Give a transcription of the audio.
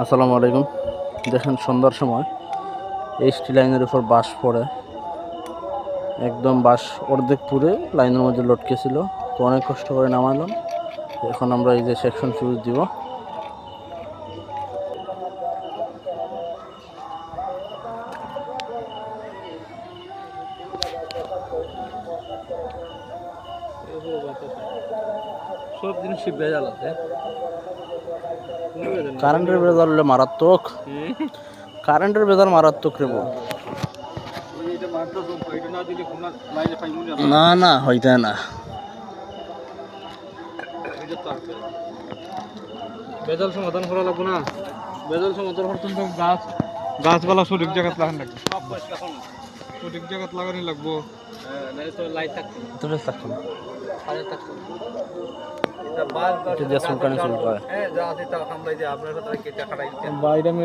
আসসালামু আলাইকুম। দেখেন সন্ধ্যার সময় এইচটি লাইনের উপর বাঁশ পড়ে একদম বাঁশ অর্ধেক পুরে লাইনের মধ্যে লটকে ছিল। তো অনেক কষ্ট করে নামালাম। এখন আমরা এই যে সেকশন ফিউজ দিব। সব জিনিস ভেজাল আছে। কারেন্টের বেজাল হলে মারাত্মক, কারেন্টের বেজাল মারাত্মক রে বল। না না হইতে না, বেজাল সমাধান করা লাগবো না। বেজাল সমাধান করতে গাছপালা সঠিক জায়গায় লাগানো লাগবে, সঠিক জায়গায় লাগানি লাগবো। লাইট থাকতো বাইরে আমি